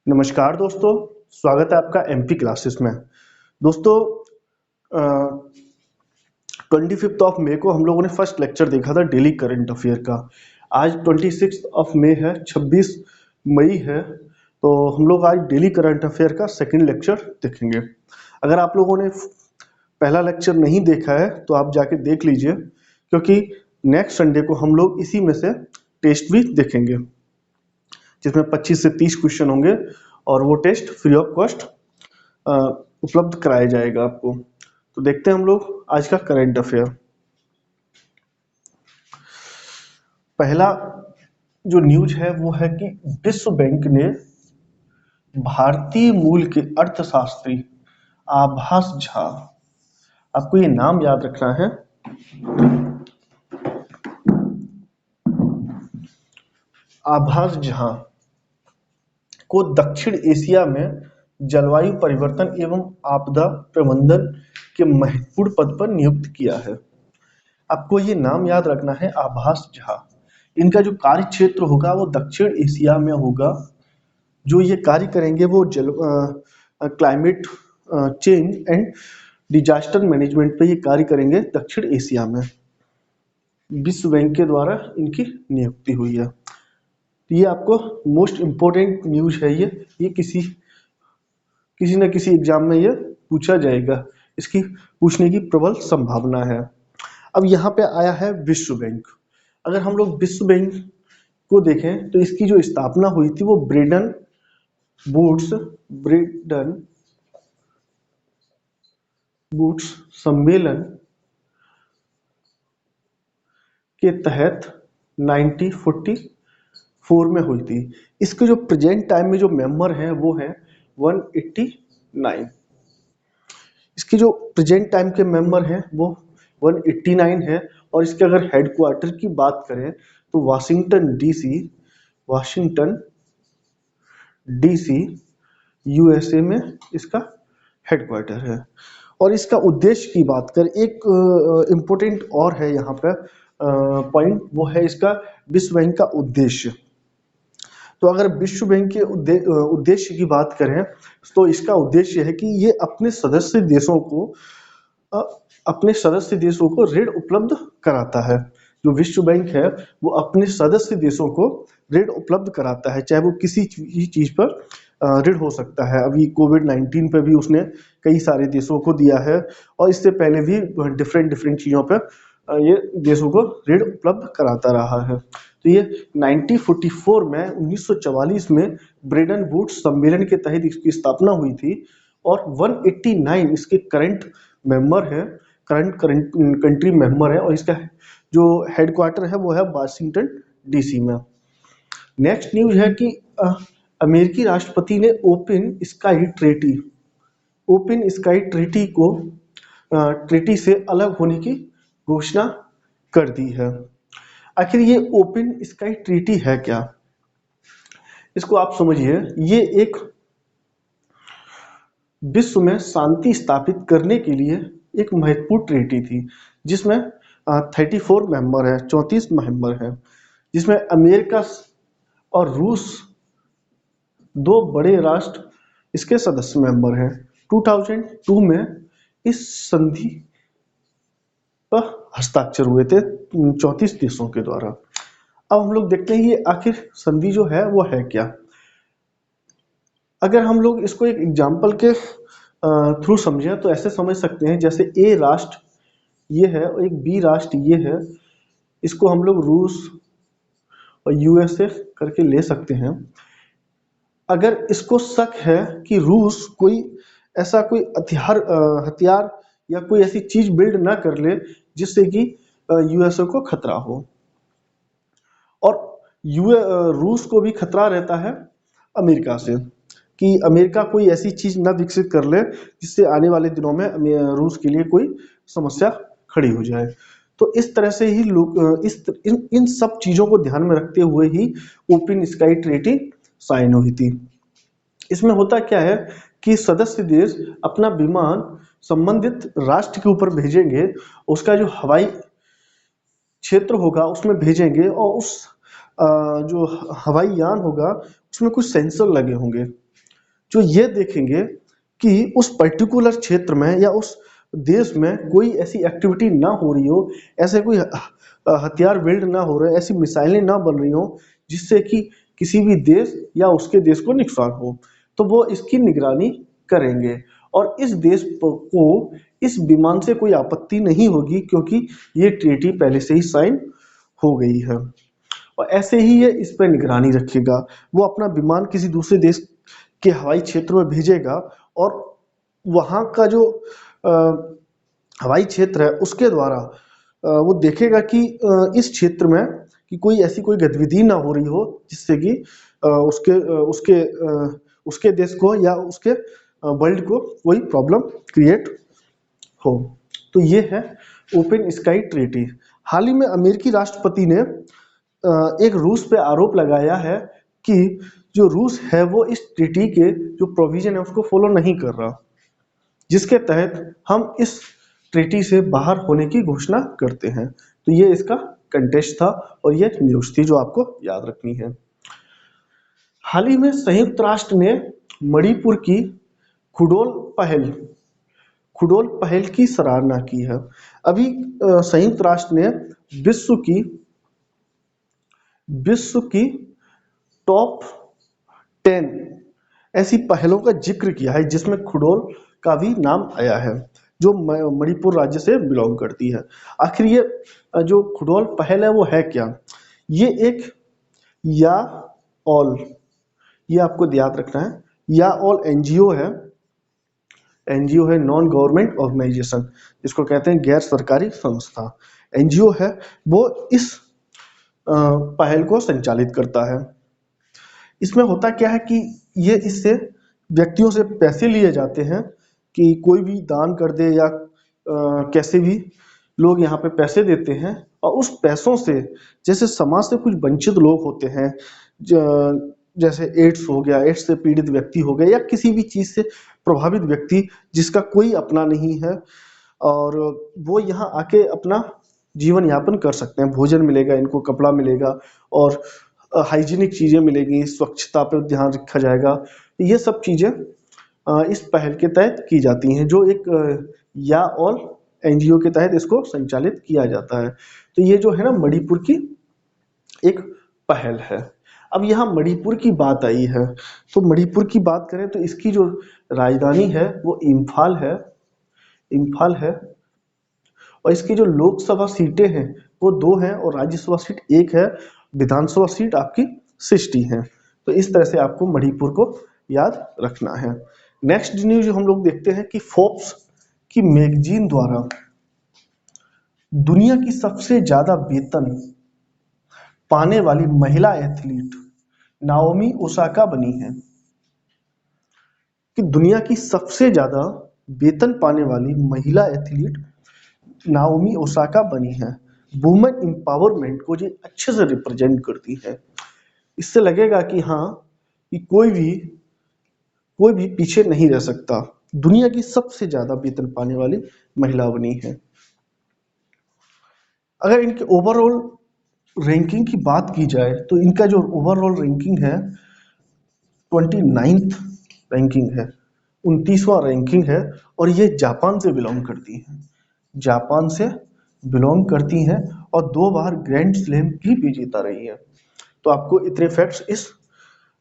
नमस्कार दोस्तों, स्वागत है आपका एमपी क्लासेस में। दोस्तों, 25 मई को हम लोगों ने फर्स्ट लेक्चर देखा था डेली करंट अफेयर का। आज 26 मई है, 26 मई है, तो हम लोग आज डेली करंट अफेयर का सेकंड लेक्चर देखेंगे। अगर आप लोगों ने पहला लेक्चर नहीं देखा है तो आप जाके देख लीजिए, क्योंकि नेक्स्ट संडे को हम लोग इसी में से टेस्ट भी देखेंगे, जिसमें 25 से 30 क्वेश्चन होंगे और वो टेस्ट फ्री ऑफ कॉस्ट उपलब्ध कराया जाएगा आपको। तो देखते हैं हम लोग आज का करंट अफेयर। पहला जो न्यूज है वो है कि विश्व बैंक ने भारतीय मूल के अर्थशास्त्री आभास झा, आपको ये नाम याद रखना है, आभास झा को दक्षिण एशिया में जलवायु परिवर्तन एवं आपदा प्रबंधन के महत्वपूर्ण पद पर नियुक्त किया है। आपको ये नाम याद रखना है, आभास झा। इनका जो कार्य क्षेत्र होगा वो दक्षिण एशिया में होगा। जो ये कार्य करेंगे वो climate change and disaster management पे ये कार्य करेंगे दक्षिण एशिया में। विश्व बैंक के द्वारा इनकी नियुक्ति हुई है। ये आपको मोस्ट इम्पोर्टेंट न्यूज है। ये किसी न किसी एग्जाम में ये पूछा जाएगा, इसकी पूछने की प्रबल संभावना है। अब यहाँ पे आया है विश्व बैंक। अगर हम लोग विश्व बैंक को देखें तो इसकी जो स्थापना हुई थी वो ब्रेडन वुड्स सम्मेलन के तहत 1944 में हुई थी। इसके जो प्रेजेंट टाइम में जो मेंबर हैं वो हैं 189। इसके जो प्रेजेंट टाइम के मेंबर हैं वो 189 है। और इसके अगर हेडक्वार्टर की बात करें तो वाशिंगटन डीसी यूएसए में इसका हेडक्वार्टर है। और इसका उद्देश्य की बात करें, एक इम्पोर्टेंट और है यहाँ पे पॉइंट, वो है इसका विश्व बैंक का उद्देश्य। तो अगर विश्व बैंक के उद्देश्य की बात करें तो इसका उद्देश्य है कि ये अपने सदस्य देशों को ऋण उपलब्ध कराता है। जो विश्व बैंक है वो अपने सदस्य देशों को ऋण उपलब्ध कराता है, चाहे वो किसी चीज पर ऋण हो सकता है। अभी कोविड-19 पे भी उसने कई सारे देशों को दिया है, और इससे पहले भी डिफरेंट चीजों पर ये देशों को ऋण उपलब्ध कराता रहा है। तो ये 1944 में ब्रेडन वुड्स सम्मेलन के तहत इसकी स्थापना हुई थी। और 189 इसके करंट कंट्री मेंबर है, और इसका जो हेडक्वार्टर है वो है वाशिंगटन डीसी में। नेक्स्ट न्यूज है कि अमेरिकी राष्ट्रपति ने ओपन स्काई ट्रीटी से अलग होने की घोषणा कर दी है। आखिर ये ओपन स्काई ट्रीटी है क्या, इसको आप समझिए। ये एक विश्व में शांति स्थापित करने के लिए एक महत्वपूर्ण ट्रीटी थी, जिसमें 34 मेंबर है, 34 मेंबर है, जिसमें अमेरिका और रूस, दो बड़े राष्ट्र इसके सदस्य मेंबर हैं। 2002 में इस संधि पर हस्ताक्षर हुए थे 34 देशों के द्वारा। अब हम लोग देखते हैं ये आखिर संधि जो है वो है क्या। अगर हम लोग इसको एक एग्जाम्पल के थ्रू समझें तो ऐसे समझ सकते हैं, जैसे ए राष्ट्र ये है और एक बी राष्ट्र ये है। इसको हम लोग रूस और यूएसए करके ले सकते हैं। अगर इसको शक है कि रूस कोई हथियार या कोई ऐसी चीज बिल्ड ना कर ले जिससे कि यूएसए को खतरा हो, और रूस को भी खतरा रहता है अमेरिका से कि अमेरिका कोई ऐसी चीज ना विकसित कर ले जिससे आने वाले दिनों में रूस के लिए कोई समस्या खड़ी हो जाए। तो इस तरह से ही लोग इन सब चीजों को ध्यान में रखते हुए ही ओपन स्काई ट्रीटी साइन हुई थी। इसमें होता क्या है कि सदस्य देश अपना विमान संबंधित राष्ट्र के ऊपर भेजेंगे, उसका जो हवाई क्षेत्र होगा उसमें भेजेंगे, और उस जो हवाई यान होगा उसमें कुछ सेंसर लगे होंगे। जो ये देखेंगे कि उस पर्टिकुलर क्षेत्र में या उस देश में कोई ऐसी एक्टिविटी ना हो रही हो, ऐसे कोई हथियार बिल्ड ना हो रहे, ऐसी मिसाइलें ना बन रही हो जिससे कि किसी भी देश या उसके देश को नुकसान हो, तो वो इसकी निगरानी करेंगे। और इस देश को इस विमान से कोई आपत्ति नहीं होगी क्योंकि ये ट्रीटी पहले से ही साइन हो गई है। और ऐसे ही ये इस पर निगरानी रखेगा। वो अपना विमान किसी दूसरे देश के हवाई क्षेत्र में भेजेगा और वहाँ का जो हवाई क्षेत्र है उसके द्वारा वो देखेगा कि इस क्षेत्र में कि कोई ऐसी कोई गतिविधि ना हो रही हो जिससे कि उसके देश को या उसके वर्ल्ड को कोई प्रॉब्लम क्रिएट हो। तो ये है ओपन स्काई ट्रीटी। हाल ही में अमेरिकी राष्ट्रपति ने एक रूस पे आरोप लगाया है कि जो रूस है वो इस ट्रीटी के जो प्रोविजन है उसको फॉलो नहीं कर रहा, जिसके तहत हम इस ट्रीटी से बाहर होने की घोषणा करते हैं। तो ये इसका कंटेस्ट था और ये न्यूज़ थी जो आपको याद रखनी है। हाल ही में संयुक्त राष्ट्र ने मणिपुर की खुडोल पहल की सराहना की है। अभी संयुक्त राष्ट्र ने विश्व की टॉप 10 ऐसी पहलों का जिक्र किया है जिसमें खुडोल का भी नाम आया है, जो मणिपुर राज्य से बिलोंग करती है। आखिर ये जो खुडोल पहल है वो है क्या? ये एक या ऑल, ये आपको याद रखना है, या ऑल एनजीओ है, नॉन गवर्नमेंट ऑर्गेनाइजेशन, जिसको कहते हैं गैर सरकारी संस्था। एनजीओ है वो इस पहल को संचालित करता है। इसमें होता क्या है कि ये इससे व्यक्तियों से पैसे लिए जाते हैं कि कोई भी दान कर दे या कैसे भी लोग यहाँ पे पैसे देते हैं और उस पैसों से जैसे समाज से कुछ वंचित लोग होते हैं, जैसे एड्स हो गया, एड्स से पीड़ित व्यक्ति हो गए या किसी भी चीज से प्रभावित व्यक्ति जिसका कोई अपना नहीं है और वो यहाँ आके अपना जीवन यापन कर सकते हैं। भोजन मिलेगा इनको, कपड़ा मिलेगा और हाइजीनिक चीजें मिलेगी, स्वच्छता पर ध्यान रखा जाएगा। ये सब चीजें इस पहल के तहत की जाती हैं, जो एक या ऑल एनजीओ के तहत इसको संचालित किया जाता है। तो ये जो है ना मणिपुर की एक पहल है। अब यहाँ मणिपुर की बात आई है, तो मणिपुर की बात करें तो इसकी जो राजधानी है वो इम्फाल है और इसकी जो लोकसभा सीटें हैं वो 2 हैं और राज्यसभा सीट 1 है, विधानसभा सीट आपकी 60 है। तो इस तरह से आपको मणिपुर को याद रखना है। नेक्स्ट न्यूज हम लोग देखते हैं कि फोर्ब्स की मैगजीन द्वारा दुनिया की सबसे ज्यादा वेतन पाने वाली महिला एथलीट नाओमी ओसाका बनी है। कि दुनिया की सबसे ज्यादा वेतन पाने वाली महिला एथलीट नाओमी ओसाका बनी है। वुमेन एम्पावरमेंट को ये अच्छे से रिप्रेजेंट करती है। इससे लगेगा कि हाँ कि कोई भी पीछे नहीं रह सकता। दुनिया की सबसे ज्यादा वेतन पाने वाली महिला बनी है। अगर इनके ओवरऑल रैंकिंग की बात की जाए तो इनका जो ओवरऑल रैंकिंग है 29th रैंकिंग है, 29वां रैंकिंग है और ये जापान से बिलोंग करती हैं और 2 बार ग्रैंड स्लैम की विजेता रही है। तो आपको इतने फैक्ट्स इस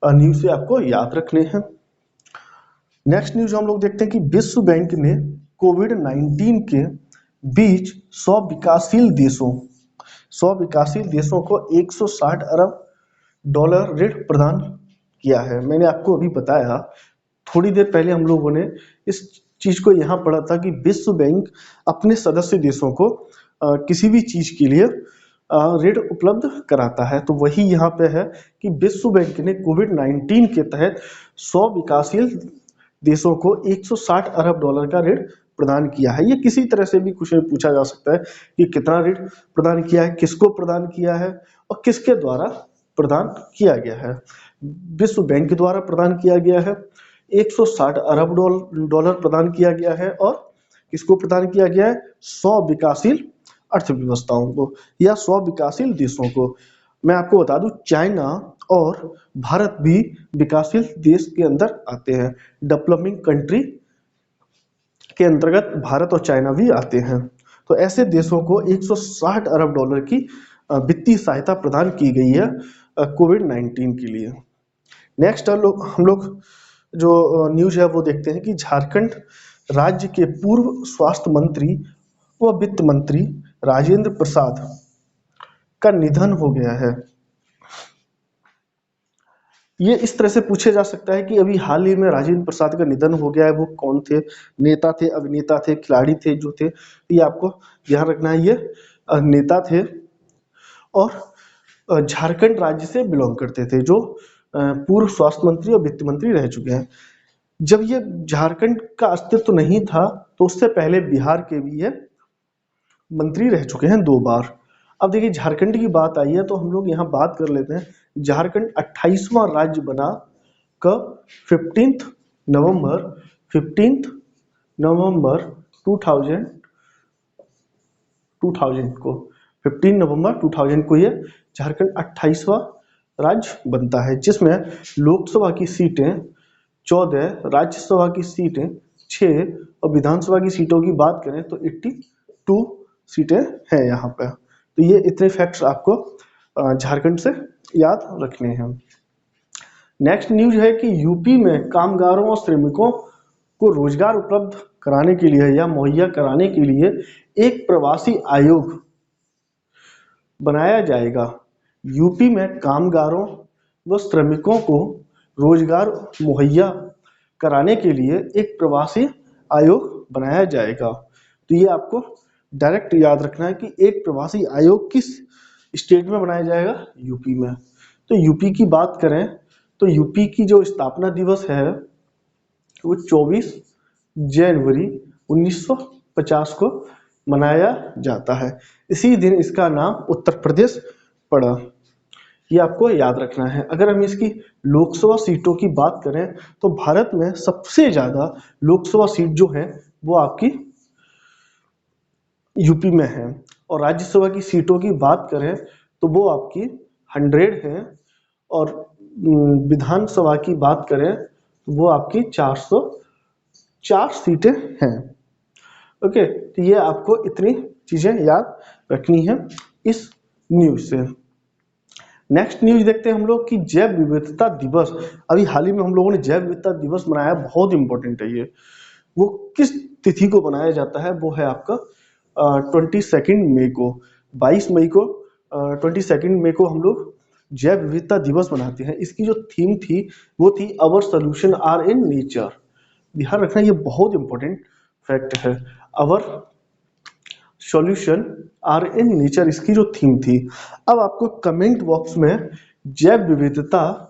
न्यूज से आपको याद रखने हैं। नेक्स्ट न्यूज हम लोग देखते हैं कि विश्व बैंक ने कोविड-19 के बीच 100 विकासशील देशों को 160 अरब डॉलर ऋण प्रदान किया है। मैंने आपको अभी बताया, थोड़ी देर पहले हम लोगों ने इस चीज को यहाँ पढ़ा था कि विश्व बैंक अपने सदस्य देशों को किसी भी चीज के लिए ऋण उपलब्ध कराता है। तो वही यहाँ पे है कि विश्व बैंक ने कोविड-19 के तहत 100 विकासशील देशों को 160 अरब डॉलर का ऋण प्रदान किया है। ये किसी तरह से भी कुछ पूछा जा सकता है कि कितना ऋण प्रदान किया है, किसको प्रदान किया है और किसके द्वारा प्रदान किया गया है। विश्व बैंक द्वारा प्रदान किया गया है, 160 अरब डॉलर प्रदान किया गया है और किसको प्रदान किया गया है? 100 विकासशील अर्थव्यवस्थाओं को या 100 विकासशील देशों को। मैं आपको बता दूं, चाइना और भारत भी विकासशील देश के अंदर आते हैं। डेवलपिंग कंट्री के अंतर्गत भारत और चाइना भी आते हैं। तो ऐसे देशों को 160 अरब डॉलर की वित्तीय सहायता प्रदान की गई है कोविड 19 के लिए। नेक्स्ट हम लोग जो न्यूज है वो देखते हैं कि झारखंड राज्य के पूर्व स्वास्थ्य मंत्री व वित्त मंत्री राजेंद्र प्रसाद का निधन हो गया है। ये इस तरह से पूछा जा सकता है कि अभी हाल ही में राजेंद्र प्रसाद का निधन हो गया है, वो कौन थे? नेता थे, अभिनेता थे, खिलाड़ी थे जो थे? ये आपको ध्यान रखना है, ये नेता थे और झारखंड राज्य से बिलोंग करते थे, जो पूर्व स्वास्थ्य मंत्री और वित्त मंत्री रह चुके हैं। जब ये झारखंड का अस्तित्व तो नहीं था तो उससे पहले बिहार के भी ये मंत्री रह चुके हैं 2 बार। अब देखिए झारखंड की बात आई है तो हम लोग यहाँ बात कर लेते हैं। झारखंड 28वां राज्य बना कब? 15 नवंबर 2000 को 15 नवंबर 2000 को ये झारखंड 28वां राज्य बनता है, जिसमें लोकसभा की सीटें 14, राज्यसभा की सीटें 6 और विधानसभा की सीटों की बात करें तो 82 सीटें हैं यहाँ पे। तो ये इतने फैक्ट्स आपको झारखंड से याद रखने हैं। नेक्स्ट न्यूज है कि यूपी में कामगारों और श्रमिकों को रोजगार उपलब्ध कराने के लिए या मुहैया कराने के लिए एक प्रवासी आयोग बनाया जाएगा। यूपी में कामगारों व श्रमिकों को रोजगार मुहैया कराने के लिए एक प्रवासी आयोग बनाया जाएगा। तो ये आपको डायरेक्ट याद रखना है कि एक प्रवासी आयोग किस स्टेट में बनाया जाएगा? यूपी में। तो यूपी की बात करें तो यूपी की जो स्थापना दिवस है वो 24 जनवरी 1950 को मनाया जाता है। इसी दिन इसका नाम उत्तर प्रदेश पड़ा। ये आपको याद रखना है। अगर हम इसकी लोकसभा सीटों की बात करें तो भारत में सबसे ज्यादा लोकसभा सीट जो है वो आपकी यूपी में है, और राज्यसभा की सीटों की बात करें तो वो आपकी 100 है, और विधानसभा की बात करें तो वो आपकी 404 सीटें हैं। ओके, तो ये आपको इतनी चीजें याद रखनी है इस न्यूज से। नेक्स्ट न्यूज देखते हैं हम लोग कि जैव विविधता दिवस। अभी हाल ही में हम लोगों ने जैव विविधता दिवस मनाया, बहुत इंपॉर्टेंट है ये। वो किस तिथि को मनाया जाता है? वो है आपका 22 मई को। 22 मई को 22 मई को हम लोग जैव विविधता दिवस मनाते हैं। इसकी जो थीम थी वो थी अवर सोल्यूशन आर इन नेचर। ध्यान रखना, ये बहुत इंपॉर्टेंट फैक्ट है। अवर सॉल्यूशन आर इन नेचर इसकी जो थीम थी। अब आपको कमेंट बॉक्स में जैव विविधता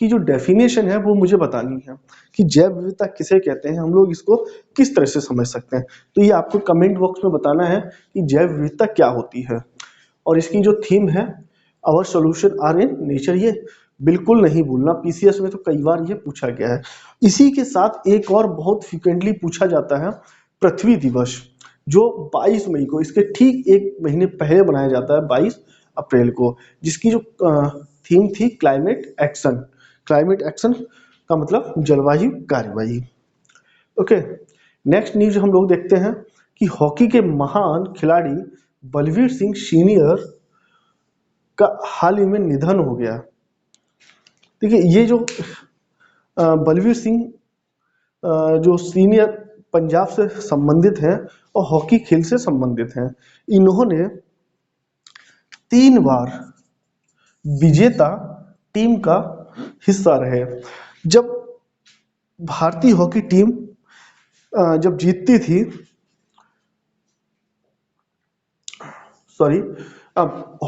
की जो डेफिनेशन है वो मुझे बतानी है कि जैव विविधता किसे कहते हैं, हम लोग इसको किस तरह से समझ सकते हैं। तो ये आपको कमेंट बॉक्स में बताना है कि जैव विविधता क्या होती है। और इसकी जो थीम है our solution are in nature, ये बिल्कुल नहीं भूलना। पीसीएस में तो कई बार ये पूछा गया है। इसी के साथ एक और बहुत फ्रिक्वेंटली पूछा जाता है पृथ्वी दिवस, जो 22 मई को, इसके ठीक एक महीने पहले मनाया जाता है 22 अप्रैल को, जिसकी जो थीम थी क्लाइमेट एक्शन। क्लाइमेट एक्शन का मतलब जलवायु कार्यवाही। ओके, नेक्स्ट न्यूज हम लोग देखते हैं कि हॉकी के महान खिलाड़ी बलवीर सिंह सीनियर का हाल ही में निधन हो गया। देखिए ये जो बलवीर सिंह जो सीनियर पंजाब से संबंधित हैं और हॉकी खेल से संबंधित हैं, इन्होंने 3 बार विजेता टीम का हिस्सा रहे। जब भारतीय हॉकी टीम जब जीतती थी, अब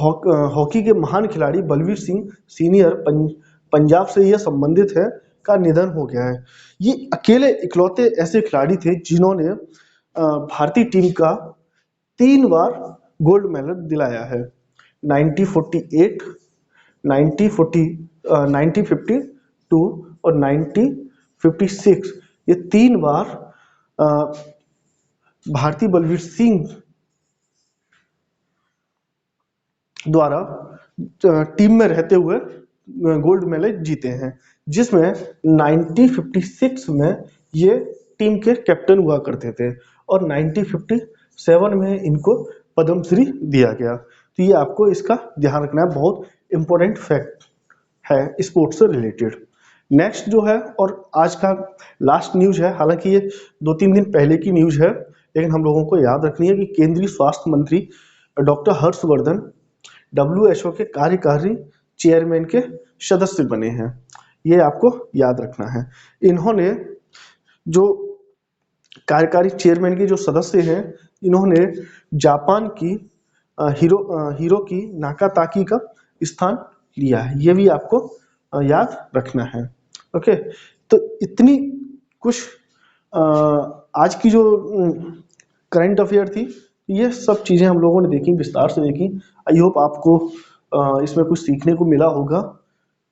हॉकी के महान खिलाड़ी बलवीर सिंह सीनियर पंजाब से यह संबंधित है का निधन हो गया है। ये अकेले इकलौते ऐसे खिलाड़ी थे जिन्होंने भारतीय टीम का 3 बार गोल्ड मेडल दिलाया है। 1948, 1952 और 1956, ये 3 बार भारतीय बलवीर सिंह द्वारा टीम में रहते हुए गोल्ड मेडल जीते हैं, जिसमें 1956 में ये टीम के कैप्टन हुआ करते थे और 1957 में इनको पद्मश्री दिया गया। तो ये आपको इसका ध्यान रखना है, बहुत इंपॉर्टेंट फैक्ट है स्पोर्ट्स से रिलेटेड। नेक्स्ट जो है और आज का लास्ट न्यूज है, हालांकि ये 2-3 दिन पहले की न्यूज है, लेकिन हम लोगों को याद रखनी है कि केंद्रीय स्वास्थ्य मंत्री डॉक्टर हर्षवर्धन WHO के कार्यकारी चेयरमैन के सदस्य बने हैं, ये आपको याद रखना है। इन्होंने जो कार्यकारी चेयरमैन के जो सदस्य हैं, इन्होंने जापान की हिरोकी नाकाताकी का स्थान लिया है, ये भी आपको याद रखना है। ओके, तो इतनी कुछ आज की जो करंट अफेयर थी, ये सब चीजें हम लोगों ने देखी, विस्तार से देखी। आई होप आपको इसमें कुछ सीखने को मिला होगा।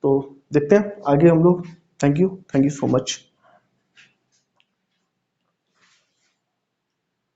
तो देखते हैं आगे हम लोग। Thank you so much.